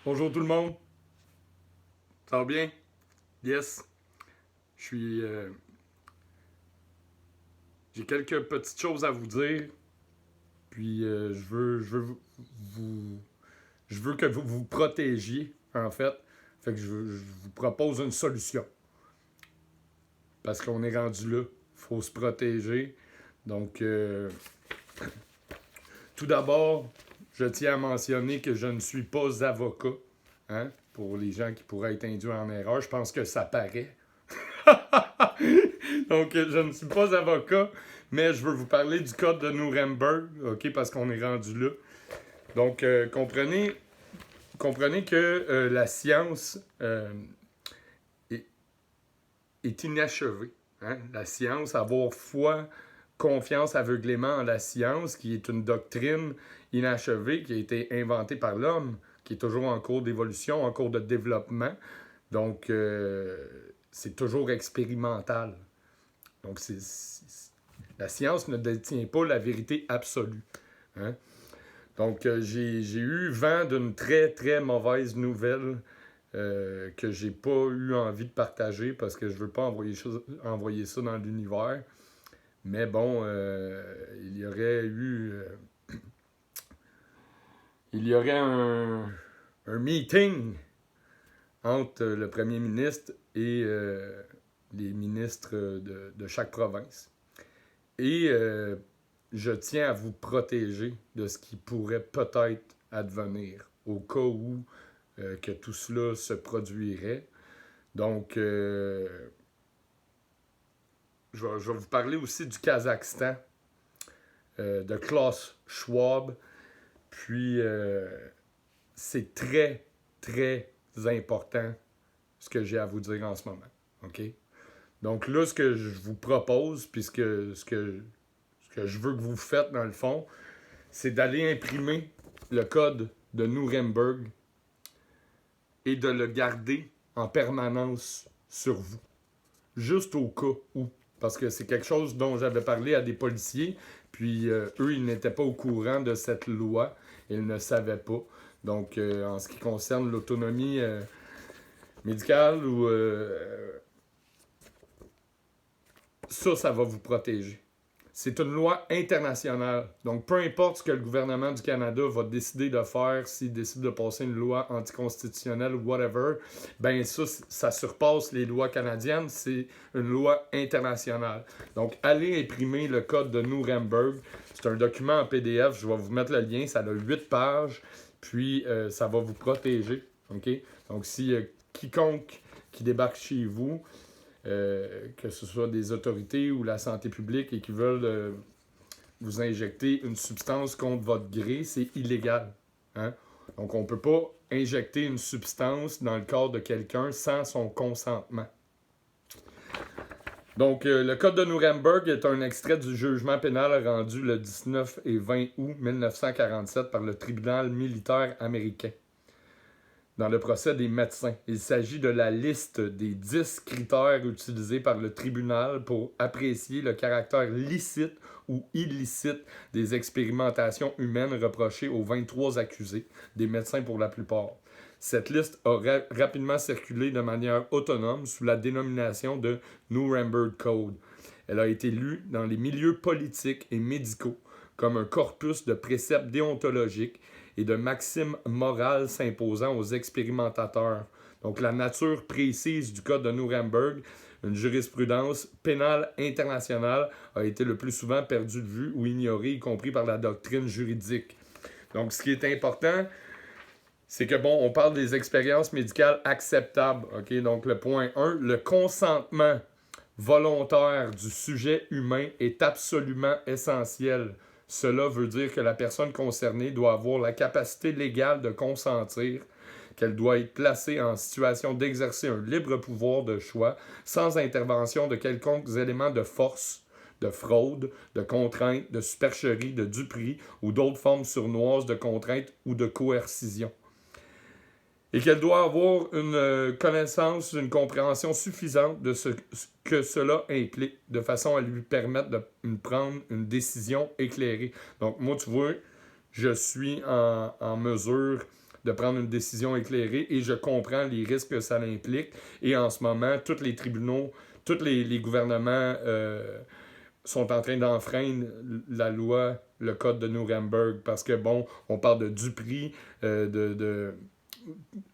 Bonjour tout le monde, ça va bien? Yes. Je suis. J'ai quelques petites choses à vous dire, puis vous, je veux que vous vous protégiez, en fait. Fait que je vous propose une solution. Parce qu'on est rendu là. Faut se protéger. Donc, tout d'abord, je tiens à mentionner que je ne suis pas avocat. Hein? Pour les gens qui pourraient être induits en erreur, je pense que ça paraît. Donc, je ne suis pas avocat, mais je veux vous parler du code de Nuremberg, OK, parce qu'on est rendu là. Donc, comprenez que la science est, est inachevée. Hein? La science, avoir foi, confiance aveuglément en la science, qui est une doctrine inachevée, qui a été inventée par l'homme, qui est toujours en cours d'évolution, en cours de développement. Donc, c'est toujours expérimental. Donc, la science ne détient pas la vérité absolue. Hein? Donc, j'ai eu vent d'une très, très mauvaise nouvelle que j'ai pas eu envie de partager parce que je veux pas envoyer ça dans l'univers. Mais bon, il y aurait eu... il y aurait un meeting entre le premier ministre et les ministres de chaque province. Et je tiens à vous protéger de ce qui pourrait peut-être advenir au cas où que tout cela se produirait. Donc, je vais vous parler aussi du Kazakhstan, de Klaus Schwab. Puis, c'est très, très important ce que j'ai à vous dire en ce moment. OK? Donc là, ce que je vous propose, puis ce que je veux que vous faites dans le fond, c'est d'aller imprimer le code de Nuremberg et de le garder en permanence sur vous. Juste au cas où. Parce que c'est quelque chose dont j'avais parlé à des policiers, puis eux, ils n'étaient pas au courant de cette loi. Ils ne savaient pas. Donc, en ce qui concerne l'autonomie médicale, ou ça va vous protéger. C'est une loi internationale. Donc, peu importe ce que le gouvernement du Canada va décider de faire, s'il décide de passer une loi anticonstitutionnelle ou whatever, ben ça surpasse les lois canadiennes. C'est une loi internationale. Donc, allez imprimer le code de Nuremberg. C'est un document en PDF. Je vais vous mettre le lien. Ça a 8 pages. Puis, ça va vous protéger. OK? Donc, si quiconque qui débarque chez vous, que ce soit des autorités ou la santé publique et qui veulent vous injecter une substance contre votre gré, c'est illégal. Hein? Donc, on ne peut pas injecter une substance dans le corps de quelqu'un sans son consentement. Donc, le Code de Nuremberg est un extrait du jugement pénal rendu le 19 et 20 août 1947 par le tribunal militaire américain. Dans le procès des médecins, il s'agit de la liste des 10 critères utilisés par le tribunal pour apprécier le caractère licite ou illicite des expérimentations humaines reprochées aux 23 accusés, des médecins pour la plupart. Cette liste a rapidement circulé de manière autonome sous la dénomination de Nuremberg Code. Elle a été lue dans les milieux politiques et médicaux comme un corpus de préceptes déontologiques et de maximes morales s'imposant aux expérimentateurs. Donc, la nature précise du Code de Nuremberg, une jurisprudence pénale internationale, a été le plus souvent perdue de vue ou ignorée, y compris par la doctrine juridique. Donc, ce qui est important, c'est que, bon, on parle des expériences médicales acceptables. OK? Donc, le point 1, le consentement volontaire du sujet humain est absolument essentiel. Cela veut dire que la personne concernée doit avoir la capacité légale de consentir, qu'elle doit être placée en situation d'exercer un libre pouvoir de choix sans intervention de quelconques éléments de force, de fraude, de contrainte, de supercherie, de duperie ou d'autres formes sournoises de contrainte ou de coercition. Et qu'elle doit avoir une connaissance, une compréhension suffisante de ce que cela implique, de façon à lui permettre de prendre une décision éclairée. Donc, moi, tu vois, je suis en mesure de prendre une décision éclairée et je comprends les risques que ça implique. Et en ce moment, tous les tribunaux, tous les gouvernements sont en train d'enfreindre la loi, le code de Nuremberg, parce que, bon, on parle de duperie,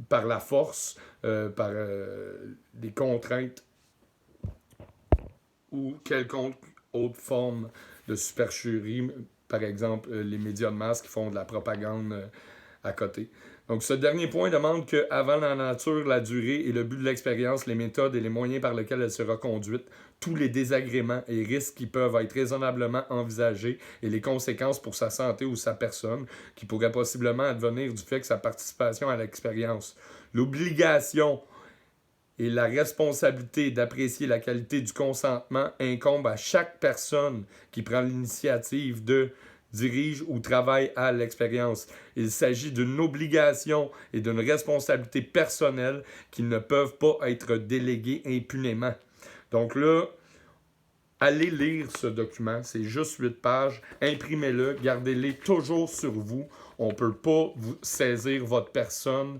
par la force, par des contraintes ou quelconque autre forme de supercherie, par exemple les médias de masse qui font de la propagande à côté. Donc, ce dernier point demande que, avant la nature, la durée et le but de l'expérience, les méthodes et les moyens par lesquels elle sera conduite, tous les désagréments et risques qui peuvent être raisonnablement envisagés et les conséquences pour sa santé ou sa personne qui pourraient possiblement advenir du fait que sa participation à l'expérience, l'obligation et la responsabilité d'apprécier la qualité du consentement incombe à chaque personne qui prend l'initiative de dirige ou travaille à l'expérience. Il s'agit d'une obligation et d'une responsabilité personnelle qui ne peuvent pas être déléguées impunément. Donc là, allez lire ce document, c'est juste 8 pages, imprimez-le, gardez-les toujours sur vous. On ne peut pas vous saisir votre personne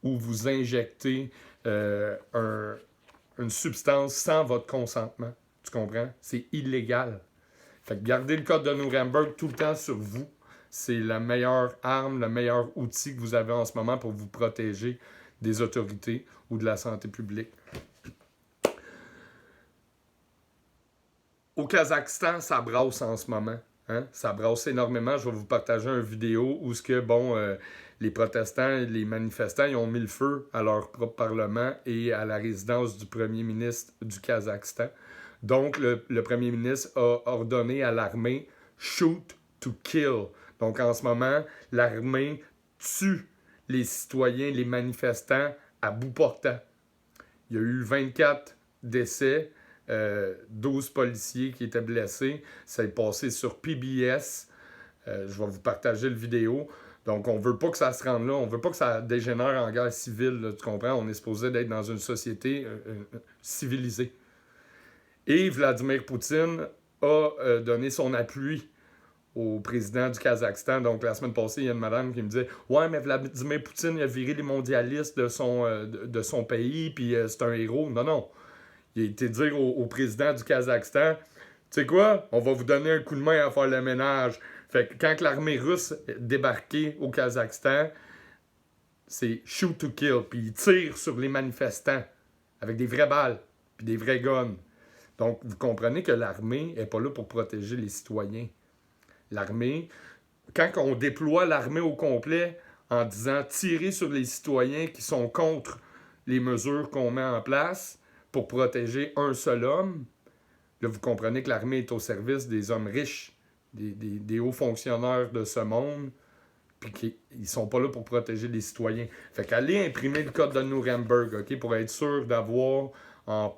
ou vous injecter une substance sans votre consentement. Tu comprends? C'est illégal. Fait que gardez le code de Nuremberg tout le temps sur vous. C'est la meilleure arme, le meilleur outil que vous avez en ce moment pour vous protéger des autorités ou de la santé publique. Au Kazakhstan, ça brasse en ce moment. Hein? Ça brasse énormément. Je vais vous partager une vidéo où les protestants et les manifestants ils ont mis le feu à leur propre parlement et à la résidence du premier ministre du Kazakhstan. Donc, le premier ministre a ordonné à l'armée « shoot to kill ». Donc, en ce moment, l'armée tue les citoyens, les manifestants à bout portant. Il y a eu 24 décès, 12 policiers qui étaient blessés. Ça est passé sur PBS. Je vais vous partager le vidéo. Donc, on ne veut pas que ça se rende là. On ne veut pas que ça dégénère en guerre civile. Là, tu comprends? On est supposé d'être dans une société civilisée. Et Vladimir Poutine a donné son appui au président du Kazakhstan. Donc, la semaine passée, il y a une madame qui me disait « Ouais, mais Vladimir Poutine il a viré les mondialistes de son pays, puis c'est un héros. » Non, non. Il a été dire au président du Kazakhstan « Tu sais quoi? On va vous donner un coup de main à faire le ménage. » Fait que quand l'armée russe est débarquée au Kazakhstan, c'est « shoot to kill », puis ils tirent sur les manifestants avec des vraies balles, puis des vrais guns. Donc, vous comprenez que l'armée n'est pas là pour protéger les citoyens. L'armée, quand on déploie l'armée au complet en disant tirer sur les citoyens qui sont contre les mesures qu'on met en place pour protéger un seul homme, là, vous comprenez que l'armée est au service des hommes riches, des hauts fonctionnaires de ce monde, puis qu'ils ne sont pas là pour protéger les citoyens. Fait qu'allez imprimer le code de Nuremberg, OK, pour être sûr d'avoir en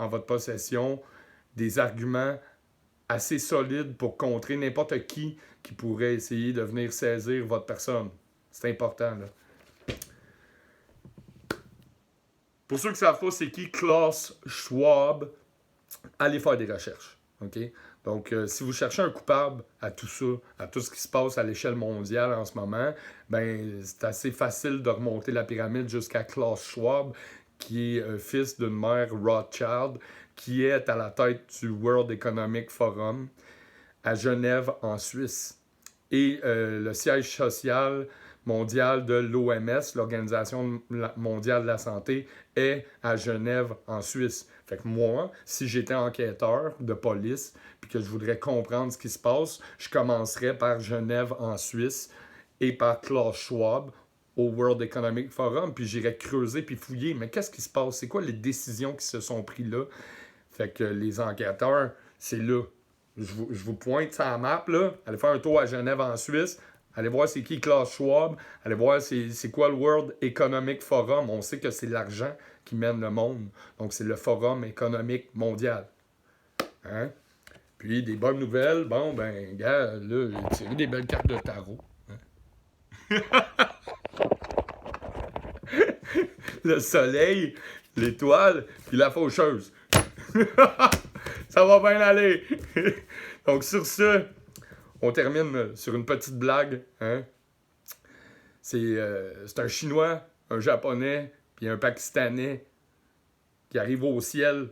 votre possession des arguments assez solides pour contrer n'importe qui pourrait essayer de venir saisir votre personne. C'est important, là. Pour ceux qui ne savent pas, c'est qui Klaus Schwab, allez faire des recherches. OK? Donc, si vous cherchez un coupable à tout ça, à tout ce qui se passe à l'échelle mondiale en ce moment, ben c'est assez facile de remonter la pyramide jusqu'à Klaus Schwab, qui est fils d'une mère Rothschild, qui est à la tête du World Economic Forum à Genève, en Suisse. Et le siège social mondial de l'OMS, l'Organisation mondiale de la santé, est à Genève, en Suisse. Fait que moi, si j'étais enquêteur de police, puis que je voudrais comprendre ce qui se passe, je commencerais par Genève, en Suisse, et par Klaus Schwab, au World Economic Forum, puis j'irais creuser puis fouiller. Mais qu'est-ce qui se passe? C'est quoi les décisions qui se sont prises là? Fait que les enquêteurs, c'est là. Je vous pointe ça à la map, là. Allez faire un tour à Genève, en Suisse. Allez voir c'est qui Klaus Schwab. Allez voir c'est quoi le World Economic Forum. On sait que c'est l'argent qui mène le monde. Donc, c'est le Forum économique mondial. Hein? Puis, des bonnes nouvelles. Bon, ben, gars, là, j'ai tiré des belles cartes de tarot. Hein? Le soleil, l'étoile, puis la faucheuse. Ça va bien aller. Donc, sur ce, on termine sur une petite blague. Hein? C'est un Chinois, un Japonais, puis un Pakistanais qui arrivent au ciel